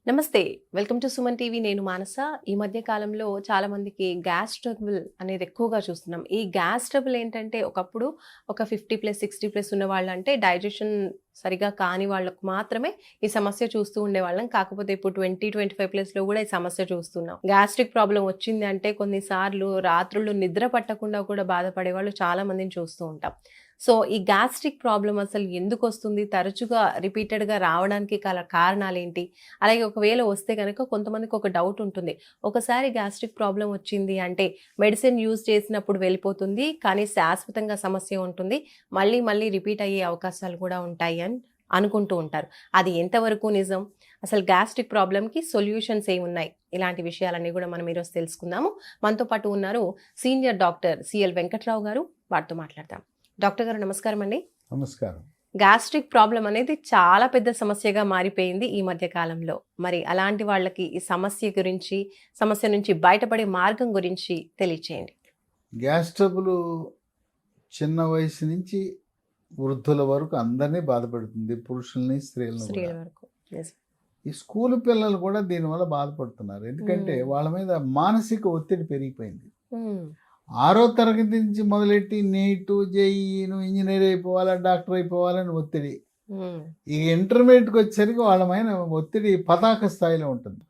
నమస్తే. Welcome to Suman TV. నేను మానస. ఈ మధ్య కాలంలో చాలా మందికి గ్యాస్ ట్రబుల్ అనేది ఎక్కువగా చూస్తున్నాం. ఈ గ్యాస్ ట్రబుల్ ఏంటంటే ఒకప్పుడు ఒక 50+ 60+ ఉన్నవాళ్ళంటే డైజెషన్ సరిగ్గా కాని వాళ్ళకు మాత్రమే ఈ సమస్య చూస్తూ ఉండేవాళ్ళం. కాకపోతే ఇప్పుడు 20, 25+లో కూడా ఈ సమస్య చూస్తున్నాం. గ్యాస్ట్రిక్ ప్రాబ్లమ్ వచ్చింది అంటే కొన్నిసార్లు రాత్రుళ్ళు నిద్ర పట్టకుండా కూడా బాధపడేవాళ్ళు చాలా మందిని చూస్తూ ఉంటాం. సో, ఈ గ్యాస్ట్రిక్ ప్రాబ్లమ్ అసలు ఎందుకొస్తుంది? తరచుగా రిపీటెడ్‌గా రావడానికి కారణాలేంటి? అలాగే ఒకవేళ వస్తే గనక కొంతమందికి ఒక డౌట్ ఉంటుంది. ఒకసారి గ్యాస్ట్రిక్ ప్రాబ్లమ్ వచ్చింది అంటే మెడిసిన్ యూజ్ చేసినప్పుడు వెళ్ళిపోతుంది. కానీ శాశ్వతంగా సమస్య ఉంటుంది. మళ్ళీ మళ్ళీ రిపీట్ అయ్యే అవకాశాలు కూడా ఉంటాయి అని అనుకుంటూ ఉంటారు. అది ఎంతవరకు నిజం? అసలు గ్యాస్ట్రిక్ ప్రాబ్లమ్‌కి సొల్యూషన్స్ ఏమున్నాయి? ఇలాంటి విషయాలన్నీ కూడా మనం ఈరోజు తెలుసుకుందాము. మనతో పాటు ఉన్నారు సీనియర్ డాక్టర్ సిఎల్ వెంకట్రావు గారు. వారితో మాట్లాడదాం. డాక్టర్ గారు నమస్కారం అండి. నమస్కారం. గ్యాస్ట్రిక్ ప్రాబ్లం అనేది చాలా పెద్ద సమస్యగా మారిపోయింది ఈ మధ్య కాలంలో. మరి అలాంటి వాళ్ళకి ఈ సమస్య నుంచి బయటపడే మార్గం గురించి తెలియచేయండి. గ్యాస్ ట్రబుల్ చిన్న వయసు నుంచి వృద్ధుల వరకు అందరినీ బాధపడుతుంది, పురుషుల్ని స్త్రీలను స్త్రీల కూడా. వరకు. Yes. ఈ స్కూల్ పిల్లలు కూడా దీనివల్ల బాధపడుతున్నారు. ఎందుకంటే వాళ్ళ మీద మానసిక ఒత్తిడి పెరిగిపోయింది. మ్మ్. 6వ తరగతి నుంచి మొదలెట్టి నీటు, జేఈను, ఇంజనీర్ అయిపోవాలా, డాక్టర్ అయిపోవాలని ఒత్తిడి. మ్మ్. ఈ ఇంటర్మీడియట్కి వచ్చేసరికి వాళ్ళ మీద ఒత్తిడి పతాక స్థాయిలో ఉంటుంది.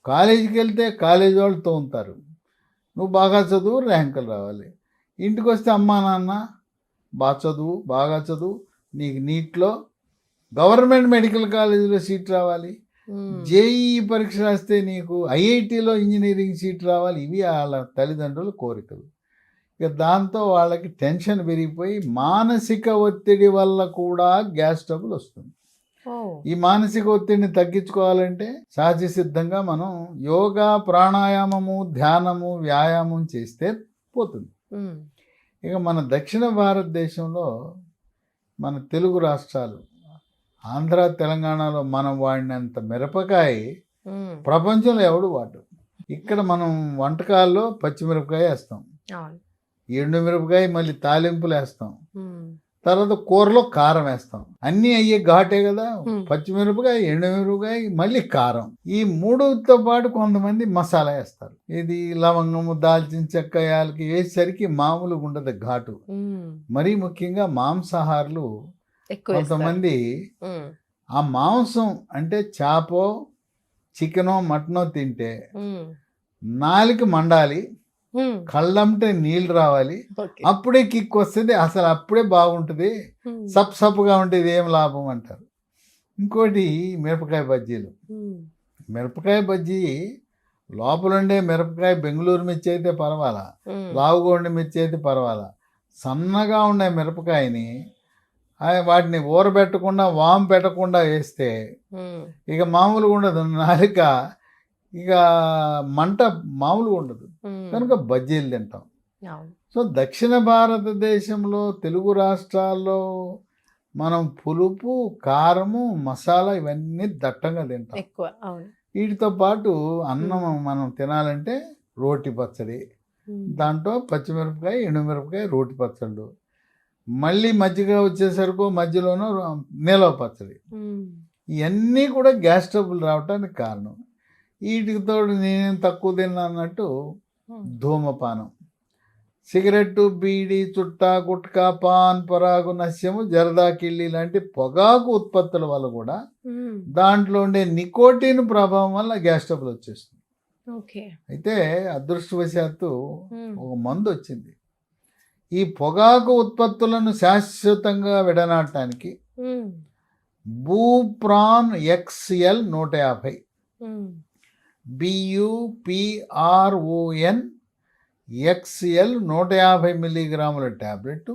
కాలేజీకి వెళ్తే కాలేజీ వాళ్ళు తోముతారు, నువ్వు బాగా చదువు, ర్యాంకులు రావాలి. ఇంటికి వస్తే అమ్మా నాన్న బాగా చదువు, నీకు నీట్లో గవర్నమెంట్ మెడికల్ కాలేజీలో సీట్ రావాలి, మ్మ్. జేఈఈ పరీక్ష రాస్తే నీకు ఐఐటీలో ఇంజనీరింగ్ సీట్ రావాలి. ఇవి వాళ్ళ తల్లిదండ్రుల కోరికలు. ఇక దాంతో వాళ్ళకి టెన్షన్ పెరిగిపోయి మానసిక ఒత్తిడి వల్ల కూడా గ్యాస్ ట్రబుల్ వస్తుంది. ఓ. ఈ మానసిక ఒత్తిడిని తగ్గించుకోవాలంటే సహజ సిద్ధంగా మనం యోగా, ప్రాణాయామము, ధ్యానము, వ్యాయామం చేస్తే పోతుంది. మ్మ్. ఇక మన దక్షిణ భారతదేశంలో మన తెలుగు రాష్ట్రాలు, ఆంధ్ర, తెలంగాణలో మనం వాడినంత మిరపకాయ మ్మ్. ప్రపంచంలో ఎవడు వాడు. ఇక్కడ మనం వంటకాల్లో పచ్చిమిరపకాయ వేస్తాం, అవును. ఎండు మిరపకాయ, మళ్ళీ తాలింపులు వేస్తాం, మ్మ్. తర్వాత కూరలో కారం వేస్తాం. అన్నీ అయ్యే ఘాటే కదా. Hmm. పచ్చిమిరపకాయ, ఎండుమిరపకాయ, మళ్ళీ కారం. ఈ మూడుతో పాటు కొంతమంది మసాలా వేస్తారు. ఇది లవంగము, దాల్చిన చెక్క, యాలకి వేసేసరికి మామూలుగా ఉండదు ఘాటు. మ్మ్. మరీ ముఖ్యంగా మాంసాహారులు ఎక్కువ వేస్తారు. కొంతమంది మ్మ్. ఆ మాంసం అంటే చేపో, చికెనో, మటనో తింటే మ్మ్. నాలుక మండాలి, మ్మ్. కళ్ళంటే నీళ్ళు రావాలి, ఓకే. అప్పుడే కిక్ వస్తుంది, అసలు అప్పుడే బాగుంటుంది, మ్మ్. సప్సప్గా ఉంటుంది, ఏం లాభం అంటారు. ఇంకోటి మిరపకాయ బజ్జీలు. మ్మ్. మిరపకాయ బజ్జీ లోపల ఉండే మిరపకాయ బెంగళూరు మిర్చి అయితే పర్వాలా, మ్మ్. లావుగా ఉండే మిర్చి అయితే పర్వాలా. సన్నగా ఉండే మిరపకాయని వాటిని ఊరబెట్టకుండా, వాము పెట్టకుండా వేస్తే మ్మ్. ఇక మామూలుగా ఉండదు, నాలుక ఇక మంట మామూలుగా ఉండదు. మ్మ్. కనుక బజ్జీలు తింటాం. అవును. సో దక్షిణ భారతదేశంలో తెలుగు రాష్ట్రాల్లో మనం పులుపు, కారము, మసాలా ఇవన్నీ దట్టంగా తింటాం. ఎక్కువ. అవును. వీటితో పాటు అన్నం మనం తినాలంటే రోటి పచ్చడి, మ్మ్. దాంట్లో పచ్చిమిరపకాయ, ఎండుమిరపకాయ, రోటి పచ్చళ్ళు, మళ్ళీ మజ్జిగ వచ్చేసరికి మధ్యలోనూ నిలవ పచ్చడి. మ్మ్. ఇవన్నీ కూడా గ్యాస్ ట్రబుల్ రావడానికి కారణం. వీటికి తోడు నేనేం తక్కువ తిన్నా అన్నట్టు మ్మ్. ధూమపానం, సిగరెట్టు, బీడి, చుట్టా, గుట్కా, పాన్, పరాగు, నస్యము, జరదా, కిళ్ళి లాంటి పొగాకు ఉత్పత్తుల వల్ల కూడా మ్మ్. దాంట్లో ఉండే నికోటిన్ ప్రభావం వల్ల గ్యాస్ ట్రబుల్ వచ్చేస్తుంది. ఓకే. అయితే అదృష్టవశాత్తు మ్మ్. ఒక మందు వచ్చింది. ఈ పొగాకు ఉత్పత్తులను శాశ్వతంగా విడనాటడానికి మ్మ్. బూప్రాన్ XL 150, మ్మ్. BUPRON XL 150 మిల్లీగ్రాముల ట్యాబ్లెట్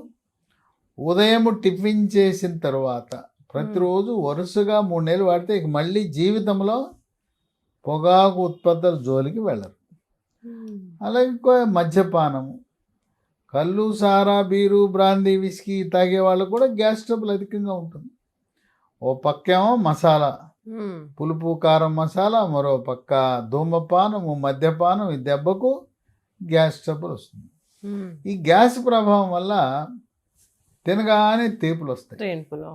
ఉదయం టిఫిన్ చేసిన తర్వాత ప్రతిరోజు వరుసగా 3 నెలలు వాడితే ఇక మళ్ళీ జీవితంలో పొగాకు ఉత్పత్తుల జోలికి వెళ్ళరు. మ్మ్. అలాగే మద్యపానము, కళ్ళు, సారా, బీరు, బ్రాందీ, విస్కీ తాగే వాళ్ళకు కూడా గ్యాస్ ట్రబుల్ అధికంగా ఉంటుంది. ఓ పక్కేమో మసాలా, మ్మ్. పులుపు, కారం, మసాలా, మరో పక్క ధూమపానము, మద్యపానం, ఈ దెబ్బకు గ్యాస్ ట్రబుల్ వస్తుంది. మ్మ్. ఈ గ్యాస్ ప్రభావం వల్ల తినగానే తేపులు వస్తాయి. ట్రైన్పులో.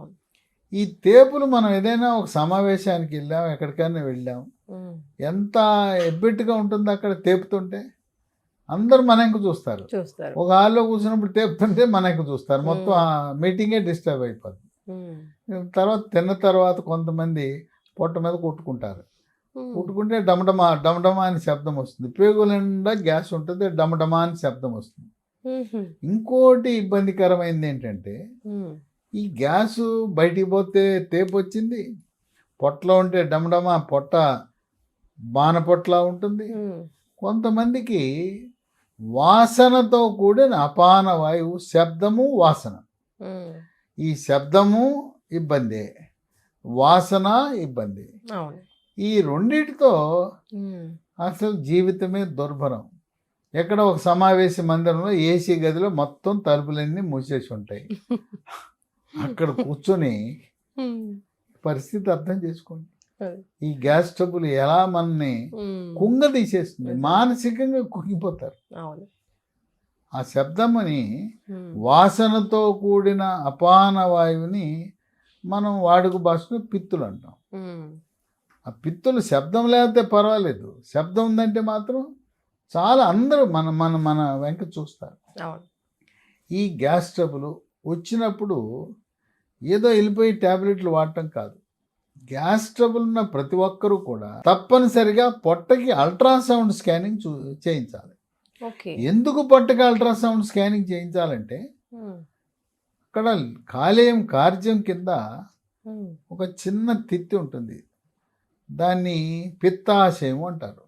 ఈ తేపులు మనం ఏదైనా ఒక సమావేశానికి వెళ్ళాం, ఎక్కడికైనా వెళ్ళాం, ఎంత ఎబ్బెట్టుగా ఉంటుంది అక్కడ తేపుతుంటే. అందరూ మన ఇంక చూస్తారు. చూస్తారు. ఒక హాల్లో కూర్చున్నప్పుడు తేపుతుంటే మన ఇంక చూస్తారు. మొత్తం ఆ మీటింగే డిస్టర్బ్ అయిపోతుంది. తర్వాత తిన్న తర్వాత కొంతమంది పొట్ట మీద కొట్టుకుంటారు. కొట్టుకుంటే డమడమా డమడమా అని శబ్దం వస్తుంది. పేగుల నిండా గ్యాస్ ఉంటుంది, డమడమా అని శబ్దం వస్తుంది. ఇంకోటి ఇబ్బందికరమైనది ఏంటంటే ఈ గ్యాసు బయటికి పోతే తేపు వచ్చింది, పొట్టలో ఉంటే డమడమా పొట్ట బాణ పొట్టలా ఉంటుంది. కొంతమందికి వాసనతో కూడిన అపాన వాయువు, శబ్దము వాసన. ఈ శబ్దము ఇబ్బంది, వాసన ఇబ్బంది. ఈ రెండిటితో అసలు జీవితమే దుర్భరం. ఎక్కడ ఒక సమావేశ మందిరంలో ఏసీ గదిలో మొత్తం తలుపులన్నీ మూసేసి ఉంటాయి. అక్కడ కూర్చొని పరిస్థితి అర్థం చేసుకోండి. ఈ గ్యాస్ ట్రబుల్ ఎలా మనని కుంగ తీసేస్తుంది, మానసికంగా కుంగిపోతారు. ఆ శబ్దముని, వాసనతో కూడిన అపాన వాయువుని మనం వాడుక భాషలో పిత్తులు అంటాం. ఆ పిత్తులు శబ్దం లేకపోతే పర్వాలేదు, శబ్దం ఉందంటే మాత్రం చాలా అందరూ మన మన మన వెంక చూస్తారు. ఈ గ్యాస్ ట్రబుల్ వచ్చినప్పుడు ఏదో వెళ్ళిపోయి ట్యాబ్లెట్లు వాడటం కాదు. గ్యాస్ ట్రబుల్ ఉన్న ప్రతి ఒక్కరూ కూడా తప్పనిసరిగా పొట్టకి అల్ట్రాసౌండ్ స్కానింగ్ చేయించాలి. ఎందుకు పొట్టకి అల్ట్రాసౌండ్ స్కానింగ్ చేయించాలంటే అక్కడ కాలేయం కార్జ్యం కింద ఒక చిన్న తిత్తి ఉంటుంది. దాన్ని పిత్తాశయం అంటారు,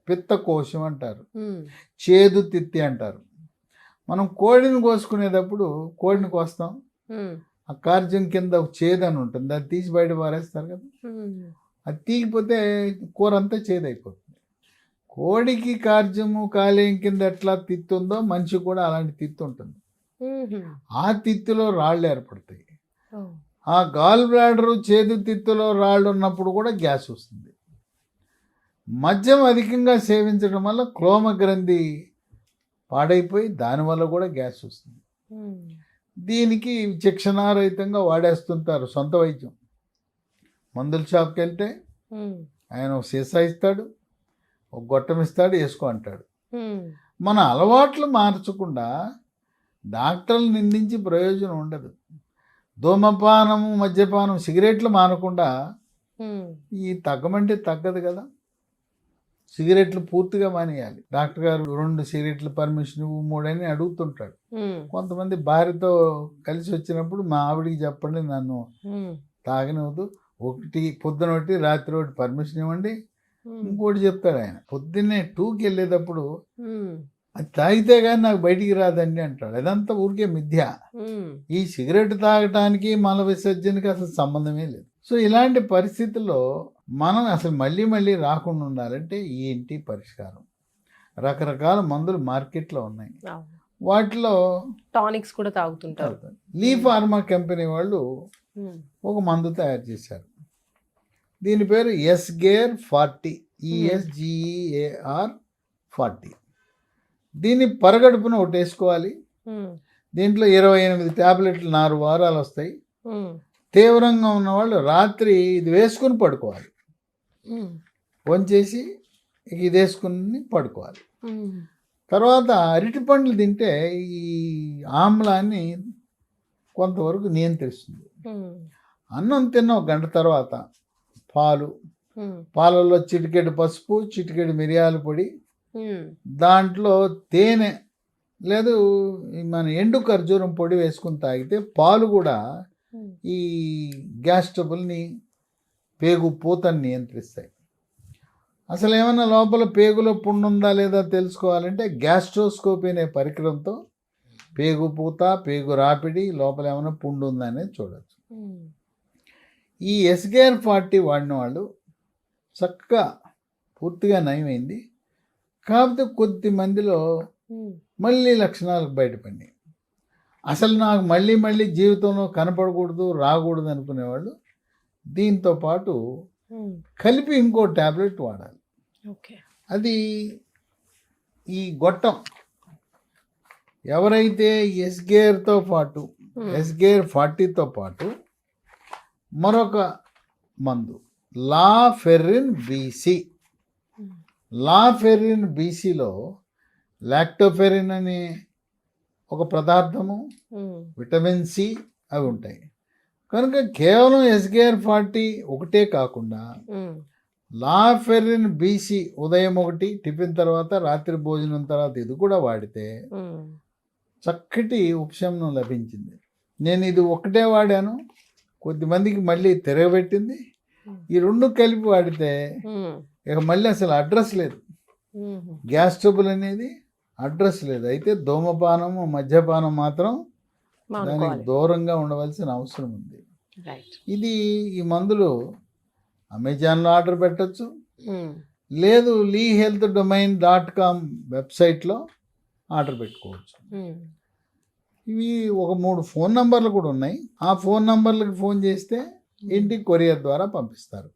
పిత్తకోశం అంటారు, చేదు తిత్తి అంటారు. మనం కోడిని కోసుకునేటప్పుడు కోడిని కోస్తాం, ఆ కార్జ్యం కింద ఒక చేదు అని ఉంటుంది, అది తీసి బయట పారేస్తారు కదా. అది తీగిపోతే కూర అంతా చేదైపోతుంది. కోడికి కార్జ్యము కాలేయం కింద ఎట్లా తిత్తి ఉందో మనిషి కూడా అలాంటి తిత్తి ఉంటుంది. ఆ తిత్తిలో రాళ్ళు ఏర్పడతాయి. ఆ గాల్ బ్లాడరు చేదు తిత్తులో రాళ్ళు ఉన్నప్పుడు కూడా గ్యాస్ వస్తుంది. మద్యం అధికంగా సేవించడం వల్ల క్లోమ గ్రంథి పాడైపోయి దానివల్ల కూడా గ్యాస్ వస్తుంది. దీనికి శిక్షణారహితంగా వాడేస్తుంటారు సొంత వైద్యం. మందుల షాప్కి వెళ్తే ఆయన ఒక సీసా ఇస్తాడు, ఒక గొట్టం ఇస్తాడు, వేసుకో అంటాడు. మన అలవాట్లు మార్చకుండా డాక్టర్లు నిందించి ప్రయోజనం ఉండదు. ధూమపానము, మద్యపానం, సిగరెట్లు మానకుండా ఈ తగ్గమంటే తగ్గదు కదా. సిగరెట్లు పూర్తిగా మానేయాలి. డాక్టర్ గారు 2 సిగరెట్లు పర్మిషన్ 3 అని అడుగుతుంటాడు. కొంతమంది భార్యతో కలిసి వచ్చినప్పుడు మా ఆవిడికి చెప్పండి నన్ను తాగనివ్వదు, 1 పొద్దున 1 రాత్రి 1 పర్మిషన్ ఇవ్వండి. ఇంకోటి చెప్తాడు ఆయన, పొద్దున్నే 2కి వెళ్ళేటప్పుడు అది తాగితే కానీ నాకు బయటికి రాదండి అంటాడు. అదంతా ఊరికే మిథ్య. ఈ సిగరెట్ తాగటానికి మల విసర్జనకి అసలు సంబంధమే లేదు. సో ఇలాంటి పరిస్థితుల్లో మనం అసలు మళ్ళీ మళ్ళీ రాకుండా ఉండాలంటే ఏంటి పరిష్కారం? రకరకాల మందులు మార్కెట్లో ఉన్నాయి. వాటిలో టానిక్స్ కూడా తాగుతుంటారు. లీ ఫార్మా కంపెనీ వాళ్ళు ఒక మందు తయారు చేశారు. దీని పేరు ఎస్గేర్ 40, ESGEAR 40. దీన్ని పరగడుపున ఒకటి వేసుకోవాలి. దీంట్లో 28 ట్యాబ్లెట్లు 4 వారాలు వస్తాయి. తీవ్రంగా ఉన్నవాళ్ళు రాత్రి ఇది వేసుకుని పడుకోవాలి, వంచేసి ఇది వేసుకుని పడుకోవాలి. తర్వాత అరటి పండ్లు తింటే ఈ ఆమ్లాన్ని కొంతవరకు నియంత్రిస్తుంది. అన్నం తిన్న 1 గంట తర్వాత పాలలో చిటికెడు పసుపు, చిటికెడు మిరియాల పొడి, దాంట్లో తేనె లేదు మన ఎండు ఖర్జూరం పొడి వేసుకుని తాగితే పాలు కూడా ఈ గ్యాస్ ట్రబుల్ని, పేగు పూతని నియంత్రిస్తాయి. అసలు ఏమన్నా లోపల పేగులో పుండు ఉందా లేదా తెలుసుకోవాలంటే గ్యాస్ట్రోస్కోపీ అనే పరికరంతో పేగు పూత, పేగు రాపిడి, లోపల ఏమైనా పుండు ఉందా అనేది చూడవచ్చు. ఈ ఎస్గేర్ 40 వాడిన వాళ్ళు చక్కగా పూర్తిగా నయమైంది. కాకపోతే కొద్ది మందిలో మళ్ళీ లక్షణాలకు బయటపడి అసలు నాకు మళ్ళీ మళ్ళీ జీవితంలో కనపడకూడదు, రాకూడదు అనుకునేవాళ్ళు దీంతో పాటు కలిపి ఇంకో ట్యాబ్లెట్ వాడాలి. అది ఈ గొట్టం ఎవరైతే ఎస్గేర్తో పాటు ఎస్గేర్ 40తో పాటు మరొక మందు లాఫెర్రిన్ BC లాఫెరిన్ బీసీలో లాక్టోఫెరిన్ అనే ఒక పదార్థము, విటమిన్ సి అవి ఉంటాయి. కనుక కేవలం SGR40 ఒకటే కాకుండా లాఫెరిన్ బీసీ ఉదయం ఒకటి టిఫిన్ తర్వాత, రాత్రి భోజనం తర్వాత ఇది కూడా వాడితే చక్కటి ఉపశమనం లభించింది. నేను ఇది ఒకటే వాడాను, కొద్దిమందికి మళ్ళీ తిరగబెట్టింది. ఈ రెండు కలిపి వాడితే ఇక మళ్ళీ అసలు అడ్రస్ లేదు, గ్యాస్ ట్రబుల్ అనేది అడ్రస్ లేదు. అయితే ధూమపానము, మద్యపానం మాత్రం దానికి దూరంగా ఉండవలసిన అవసరం ఉంది. ఇది ఈ మందులు అమెజాన్లో ఆర్డర్ పెట్టచ్చు, లేదు lehealthdomain.com వెబ్సైట్లో ఆర్డర్ పెట్టుకోవచ్చు. ఇవి ఒక 3 ఫోన్ నంబర్లు కూడా ఉన్నాయి. ఆ ఫోన్ నంబర్లకు ఫోన్ చేస్తే ఇంటికి కొరియర్ ద్వారా పంపిస్తారు.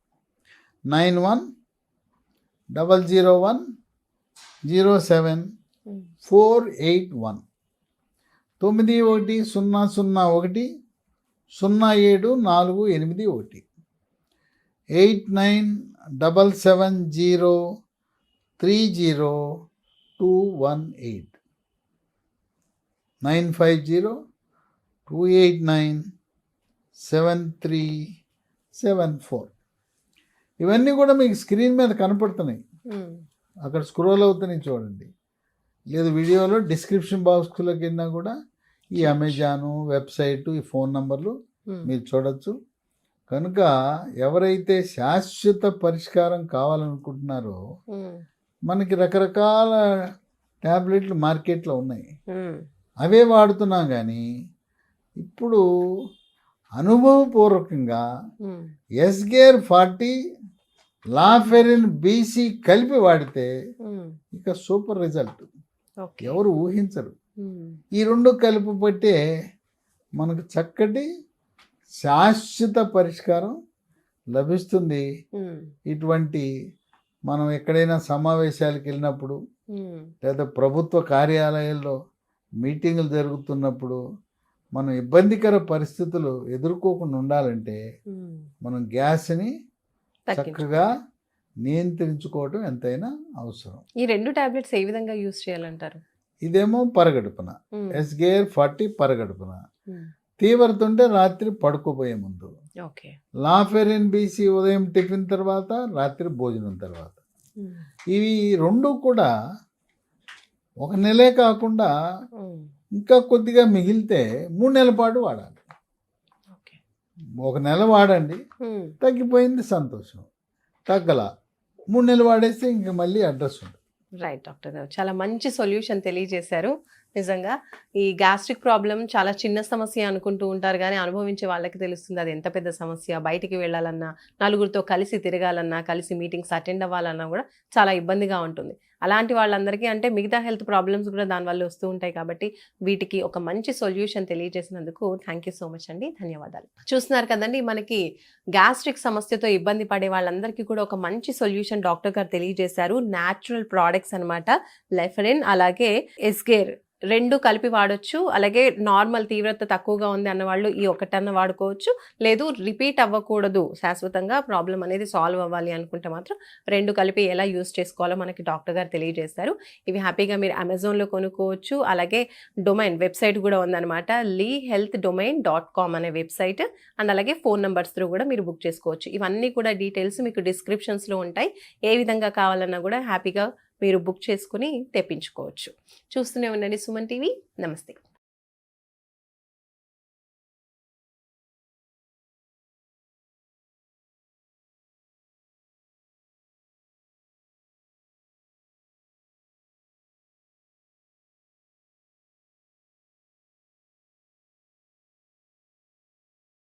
9100107481 9100100748 8977030218 950-289-7374. ఇవన్నీ కూడా మీకు స్క్రీన్ మీద కనపడుతున్నాయి, అక్కడ స్క్రోల్ అవుతున్నాయి చూడండి. లేదు వీడియోలో డిస్క్రిప్షన్ బాక్స్లోకి వెళ్ళినా కూడా ఈ అమెజాను వెబ్సైటు, ఈ ఫోన్ నంబర్లు మీరు చూడొచ్చు. కనుక ఎవరైతే శాశ్వత పరిష్కారం కావాలనుకుంటున్నారో మనకి రకరకాల ట్యాబ్లెట్లు మార్కెట్లో ఉన్నాయి, అవే వాడుతున్నాం. కానీ ఇప్పుడు అనుభవపూర్వకంగా SGR40 లాఫెరిన్ బీసీ కలిపి వాడితే ఇక సూపర్ రిజల్ట్ ఎవరు ఊహించరు. ఈ రెండు కలిపి పట్టే మనకు చక్కటి శాశ్వత పరిష్కారం లభిస్తుంది. ఇటువంటి మనం ఎక్కడైనా సమావేశాలకు వెళ్ళినప్పుడు, లేదా ప్రభుత్వ కార్యాలయాల్లో మీటింగులు జరుగుతున్నప్పుడు మనం ఇబ్బందికర పరిస్థితులు ఎదుర్కోకుండా ఉండాలంటే మనం గ్యాస్ని చక్కగా నియంత్రించుకోవడం ఎంతైనా అవసరం. ఈ 2 టాబ్లెట్స్ ఏ విధంగా యూజ్ చేయాలంటారు? ఇదేమో పరగడుపున, SGR40 పరగడుపున, తీవ్రత ఉంటే రాత్రి పడుకోబోయే ముందు, లాఫెరిన్ బీసీ ఉదయం టిఫిన్ తర్వాత, రాత్రి భోజనం తర్వాత. ఇవి రెండు కూడా 1 నెలే కాకుండా ఇంకా కొద్దిగా మిగిలితే 3 నెలల పాటు వాడాలి. 1 నెల వాడండి, తగ్గిపోయింది సంతోషం, తగ్గల 3 నెలలు వాడేస్తే ఇంక మళ్ళీ అడ్రస్ ఉంటుంది. రైట్ డాక్టర్ గారు, చాలా మంచి సొల్యూషన్ తెలియజేశారు. నిజంగా ఈ గ్యాస్ట్రిక్ ప్రాబ్లం చాలా చిన్న సమస్య అనుకుంటూ ఉంటారు, కానీ అనుభవించే వాళ్ళకి తెలుస్తుంది అది ఎంత పెద్ద సమస్య. బయటికి వెళ్ళాలన్నా, నలుగురితో కలిసి తిరగాలన్నా, కలిసి మీటింగ్స్ అటెండ్ అవ్వాలన్నా కూడా చాలా ఇబ్బందిగా ఉంటుంది. అలాంటి వాళ్ళందరికీ అంటే మిగతా హెల్త్ ప్రాబ్లమ్స్ కూడా దానివల్ల వస్తూ ఉంటాయి. కాబట్టి వీటికి ఒక మంచి సొల్యూషన్ తెలియజేసినందుకు థ్యాంక్ యూ సో మచ్ అండి, ధన్యవాదాలు. చూస్తున్నారు కదండి, మనకి గ్యాస్ట్రిక్ సమస్యతో ఇబ్బంది పడే వాళ్ళందరికీ కూడా ఒక మంచి సొల్యూషన్ డాక్టర్ గారు తెలియజేశారు. న్యాచురల్ ప్రోడక్ట్స్ అనమాట, లెఫరిన్ అలాగే ఎస్గేర్ 2 కలిపి వాడొచ్చు. అలాగే నార్మల్ తీవ్రత తక్కువగా ఉంది అన్న వాళ్ళు ఈ ఒకటన్న వాడుకోవచ్చు. లేదు రిపీట్ అవ్వకూడదు, శాశ్వతంగా ప్రాబ్లం అనేది సాల్వ్ అవ్వాలి అనుకుంటే మాత్రం 2 కలిపి ఎలా యూస్ చేసుకోవాలో మనకి డాక్టర్ గారు తెలియజేస్తారు. ఇవి హ్యాపీగా మీరు అమెజాన్లో కొనుక్కోవచ్చు. అలాగే డొమైన్ వెబ్సైట్ కూడా ఉందన్నమాట, lehealthdomain.com అనే వెబ్సైట్. అండ్ అలాగే ఫోన్ నెంబర్స్ త్రూ కూడా మీరు బుక్ చేసుకోవచ్చు. ఇవన్నీ కూడా డీటెయిల్స్ మీకు డిస్క్రిప్షన్స్లో ఉంటాయి. ఏ విధంగా కావాలన్నా కూడా హ్యాపీగా మీరు బుక్ చేసుకుని తెప్పించుకోవచ్చు. చూస్తూనే ఉండండి సుమన్ టీవీ. నమస్తే.